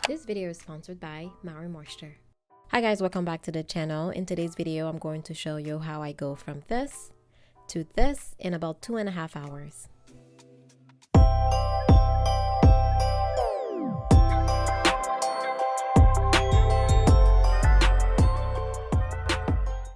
This video is sponsored by MAUI Moisture. Hi guys, welcome back to the channel. In today's video, I'm going to show you how I go from this to this in about 2.5 hours.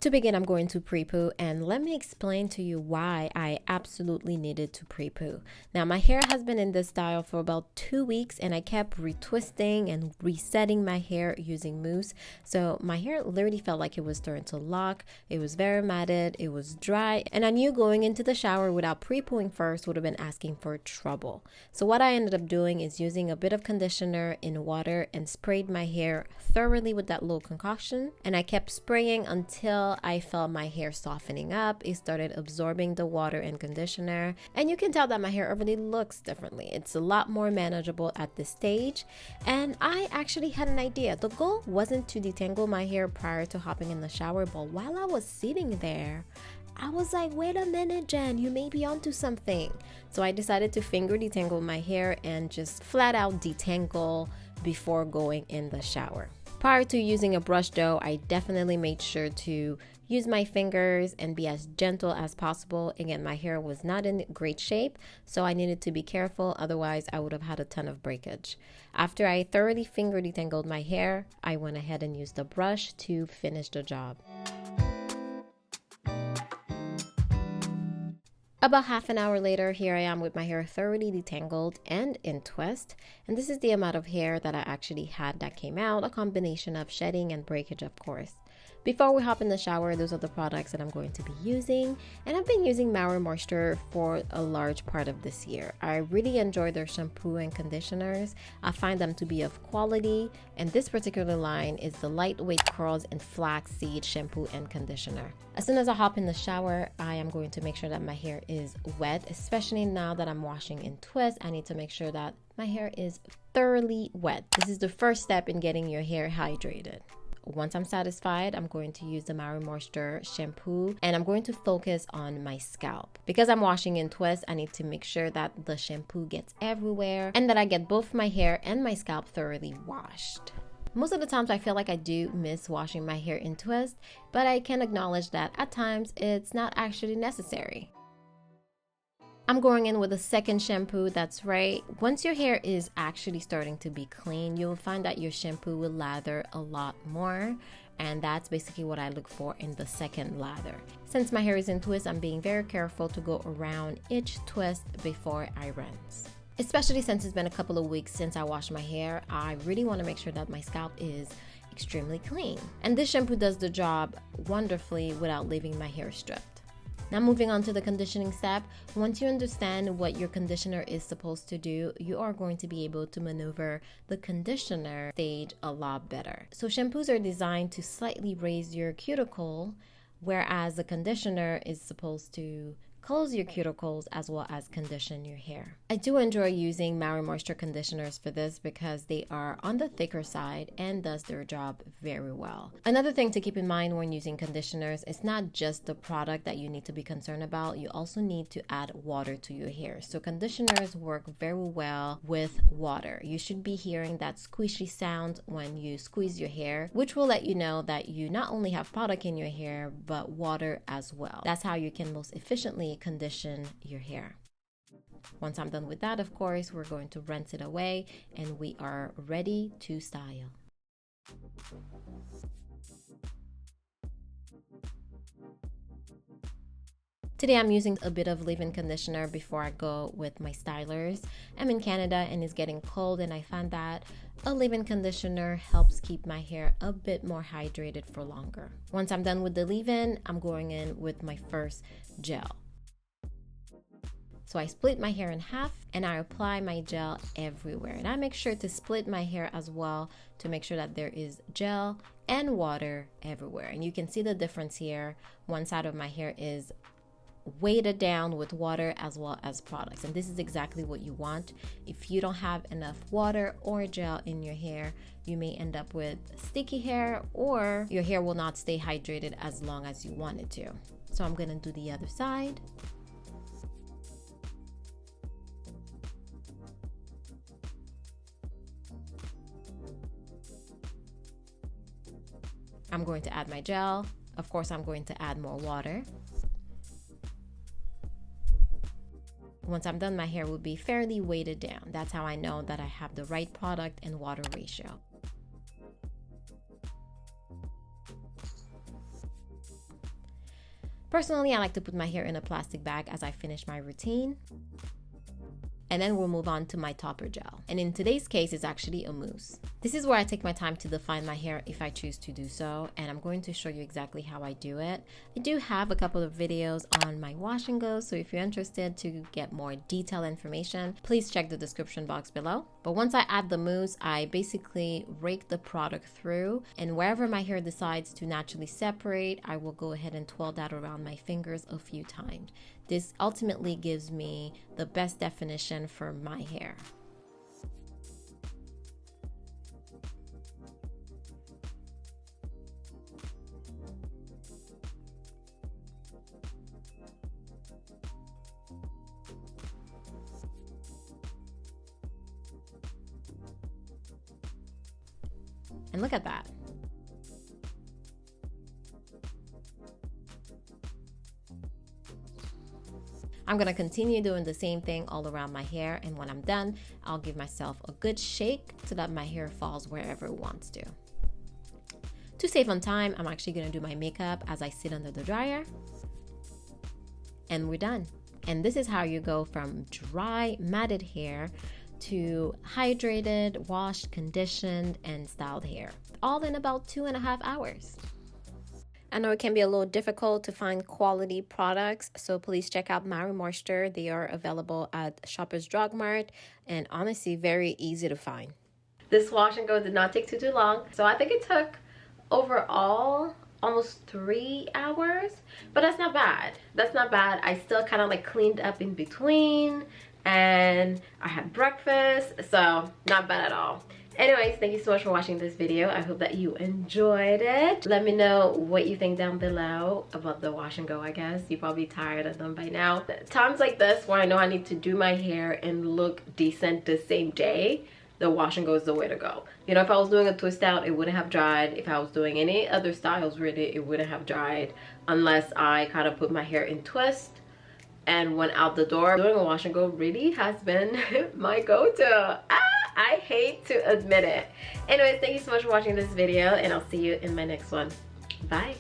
To begin, I'm going to pre-poo, and let me explain to you why I absolutely needed to pre-poo. Now, my hair has been in this style for about 2 weeks, and I kept retwisting and resetting my hair using mousse. So my hair literally felt like it was starting to lock. It was very matted, it was dry, and I knew going into the shower without pre-pooing first would have been asking for trouble. So what I ended up doing is using a bit of conditioner in water and sprayed my hair thoroughly with that little concoction, and I kept spraying until I felt my hair softening up. It started absorbing the water and conditioner, and you can tell that my hair already looks differently. It's a lot more manageable at this stage, and I actually had an idea. The goal wasn't to detangle my hair prior to hopping in the shower, but while I was sitting there, I was like, wait a minute, Jen, you may be onto something. So I decided to finger detangle my hair and just flat out detangle before going in the shower. Prior to using a brush though, I definitely made sure to use my fingers and be as gentle as possible. Again, my hair was not in great shape, so I needed to be careful, otherwise I would have had a ton of breakage. After I thoroughly finger detangled my hair, I went ahead and used the brush to finish the job. About half an hour later, here I am with my hair thoroughly detangled and in twist. And this is the amount of hair that I actually had that came out, a combination of shedding and breakage, of course. Before we hop in the shower, those are the products that I'm going to be using. And I've been using MAUI Moisture for a large part of this year. I really enjoy their shampoo and conditioners. I find them to be of quality. And this particular line is the lightweight curls and flaxseed shampoo and conditioner. As soon as I hop in the shower, I am going to make sure that my hair is wet, especially now that I'm washing in twist. I need to make sure that my hair is thoroughly wet. This is the first step in getting your hair hydrated. Once I'm satisfied, I'm going to use the MAUI Moisture shampoo, and I'm going to focus on my scalp. Because I'm washing in twist, I need to make sure that the shampoo gets everywhere and that I get both my hair and my scalp thoroughly washed. Most of the times I feel like I do miss washing my hair in twist, but I can acknowledge that at times it's not actually necessary. I'm going in with a second shampoo. That's right. Once your hair is actually starting to be clean, you'll find that your shampoo will lather a lot more. And that's basically what I look for in the second lather. Since my hair is in twist, I'm being very careful to go around each twist before I rinse. Especially since it's been a couple of weeks since I washed my hair, I really want to make sure that my scalp is extremely clean. And this shampoo does the job wonderfully without leaving my hair stripped. Now moving on to the conditioning step. Once you understand what your conditioner is supposed to do, you are going to be able to maneuver the conditioner stage a lot better. So shampoos are designed to slightly raise your cuticle, whereas the conditioner is supposed to close your cuticles as well as condition your hair. I do enjoy using MAUI Moisture conditioners for this because they are on the thicker side and does their job very well. Another thing to keep in mind when using conditioners is not just the product that you need to be concerned about, you also need to add water to your hair. So conditioners work very well with water. You should be hearing that squishy sound when you squeeze your hair, which will let you know that you not only have product in your hair, but water as well. That's how you can most efficiently condition your hair. Once I'm done with that, of course, we're going to rinse it away and we are ready to style. Today I'm using a bit of leave-in conditioner before I go with my stylers. I'm in Canada and it's getting cold, and I find that a leave-in conditioner helps keep my hair a bit more hydrated for longer. Once I'm done with the leave-in, I'm going in with my first gel. So I split my hair in half and I apply my gel everywhere. And I make sure to split my hair as well to make sure that there is gel and water everywhere. And you can see the difference here. One side of my hair is weighted down with water as well as products. And this is exactly what you want. If you don't have enough water or gel in your hair, you may end up with sticky hair, or your hair will not stay hydrated as long as you want it to. So I'm gonna do the other side. I'm going to add my gel. Of course, I'm going to add more water. Once I'm done, my hair will be fairly weighted down. That's how I know that I have the right product and water ratio. Personally, I like to put my hair in a plastic bag as I finish my routine. And then we'll move on to my topper gel. And in today's case, it's actually a mousse. This is where I take my time to define my hair if I choose to do so, and I'm going to show you exactly how I do it. I do have a couple of videos on my wash and go, so if you're interested to get more detailed information, please check the description box below. But once I add the mousse, I basically rake the product through, and wherever my hair decides to naturally separate, I will go ahead and twirl that around my fingers a few times. This ultimately gives me the best definition for my hair. And look at that. I'm gonna continue doing the same thing all around my hair, and when I'm done, I'll give myself a good shake so that my hair falls wherever it wants to. To save on time, I'm actually gonna do my makeup as I sit under the dryer. And we're done. And this is how you go from dry, matted hair to hydrated, washed, conditioned, and styled hair, all in about 2.5 hours. I know it can be a little difficult to find quality products, so please check out MAUI Moisture. They are available at Shoppers Drug Mart, and honestly, very easy to find. This wash and go did not take too long, so I think it took overall almost 3 hours, but that's not bad. That's not bad. I still kind of like cleaned up in between, and I had breakfast, so not bad at all. Anyways, thank you so much for watching this video. I hope that you enjoyed it. Let me know what you think down below about the wash and go, I guess. You're probably tired of them by now. Times like this where I know I need to do my hair and look decent the same day, the wash and go is the way to go. You know, if I was doing a twist out, it wouldn't have dried. If I was doing any other styles, really, it wouldn't have dried unless I kind of put my hair in twist and went out the door. Doing a wash and go really has been my go-to. I hate to admit it. Anyways, thank you so much for watching this video, and I'll see you in my next one. Bye.